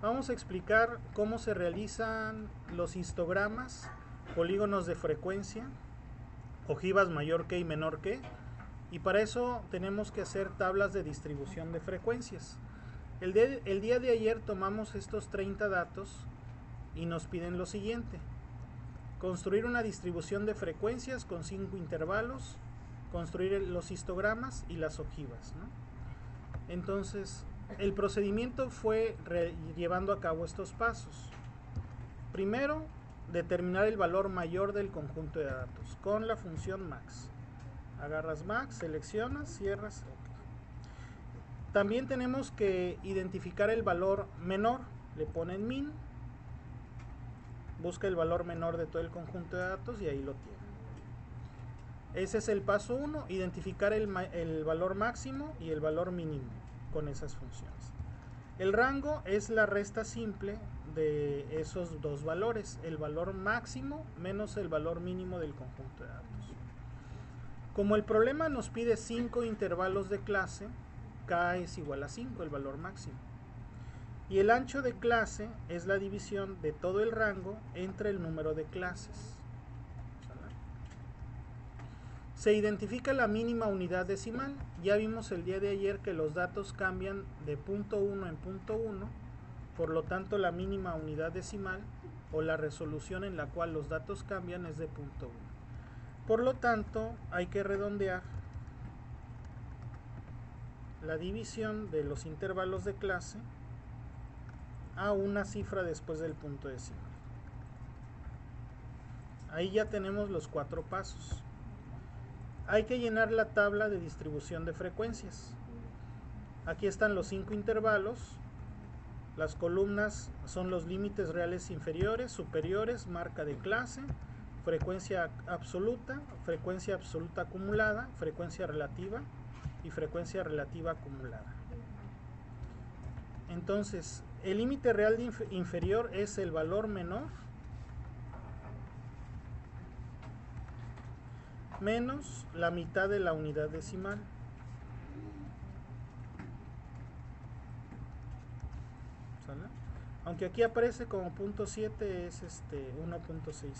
Vamos a explicar cómo se realizan los histogramas, polígonos de frecuencia, ojivas mayor que y menor que, y para eso tenemos que hacer tablas de distribución de frecuencias. El día de ayer tomamos estos 30 datos y nos piden lo siguiente: construir una distribución de frecuencias con 5 intervalos, construir los histogramas y las ojivas, ¿no? Entonces, el procedimiento fue llevando a cabo estos pasos. Primero, determinar el valor mayor del conjunto de datos con la función max. Agarras max, seleccionas, cierras. OK. También tenemos que identificar el valor menor. Le ponen min, busca el valor menor de todo el conjunto de datos y ahí lo tiene. Ese es el paso 1, identificar el valor máximo y el valor mínimo con esas funciones. El rango es la resta simple de esos dos valores, el valor máximo menos el valor mínimo del conjunto de datos. Como el problema nos pide 5 intervalos de clase, k es igual a 5, el valor máximo. Y el ancho de clase es la división de todo el rango entre el número de clases. Se identifica la mínima unidad decimal. Ya vimos el día de ayer que los datos cambian de punto 1 en punto 1, por lo tanto la mínima unidad decimal o la resolución en la cual los datos cambian es de punto 1. Por lo tanto, hay que redondear la división de los intervalos de clase a una cifra después del punto decimal. Ahí ya tenemos los 4 pasos. Hay que llenar la tabla de distribución de frecuencias. Aquí están los 5 intervalos. Las columnas son los límites reales inferiores, superiores, marca de clase, frecuencia absoluta acumulada, frecuencia relativa y frecuencia relativa acumulada. Entonces, el límite real inferior es el valor menor menos la mitad de la unidad decimal. ¿Sale? Aunque aquí aparece como .7, es 1.65.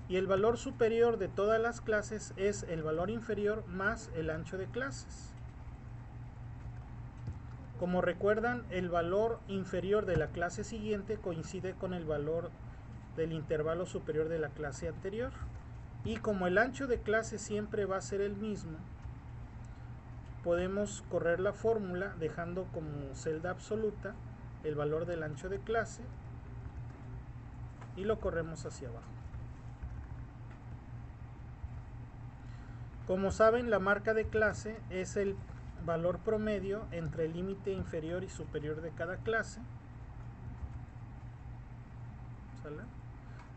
Y el valor superior de todas las clases es el valor inferior más el ancho de clases. Como recuerdan, el valor inferior de la clase siguiente coincide con el valor del intervalo superior de la clase anterior. Y como el ancho de clase siempre va a ser el mismo, podemos correr la fórmula dejando como celda absoluta el valor del ancho de clase y lo corremos hacia abajo. Como saben, la marca de clase es el valor promedio entre el límite inferior y superior de cada clase. ¿Sale?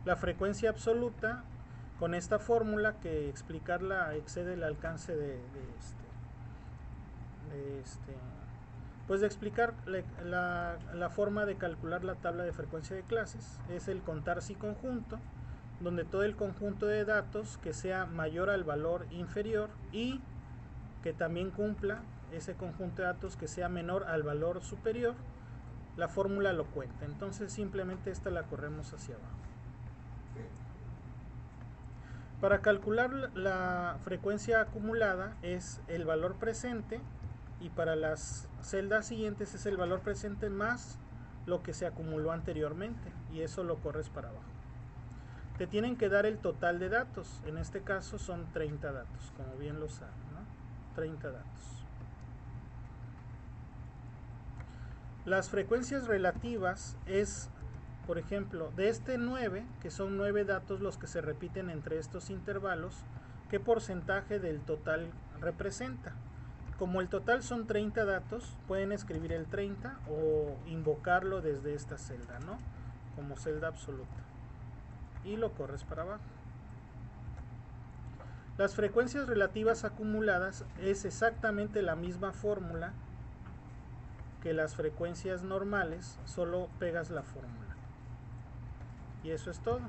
La frecuencia absoluta, con esta fórmula que explicarla excede el alcance de explicar la forma de calcular la tabla de frecuencia de clases. Es el contar si conjunto, donde todo el conjunto de datos que sea mayor al valor inferior y que también cumpla ese conjunto de datos que sea menor al valor superior, la fórmula lo cuenta. Entonces simplemente esta la corremos hacia abajo. Para calcular la frecuencia acumulada es el valor presente, y para las celdas siguientes es el valor presente más lo que se acumuló anteriormente, y eso lo corres para abajo. Te tienen que dar el total de datos, en este caso son 30 datos, como bien lo saben, ¿no? 30 datos. Las frecuencias relativas es, por ejemplo, de este 9, que son 9 datos los que se repiten entre estos intervalos, ¿qué porcentaje del total representa? Como el total son 30 datos, pueden escribir el 30 o invocarlo desde esta celda, ¿no? Como celda absoluta. Y lo corres para abajo. Las frecuencias relativas acumuladas es exactamente la misma fórmula que las frecuencias normales, solo pegas la fórmula. Y eso es todo.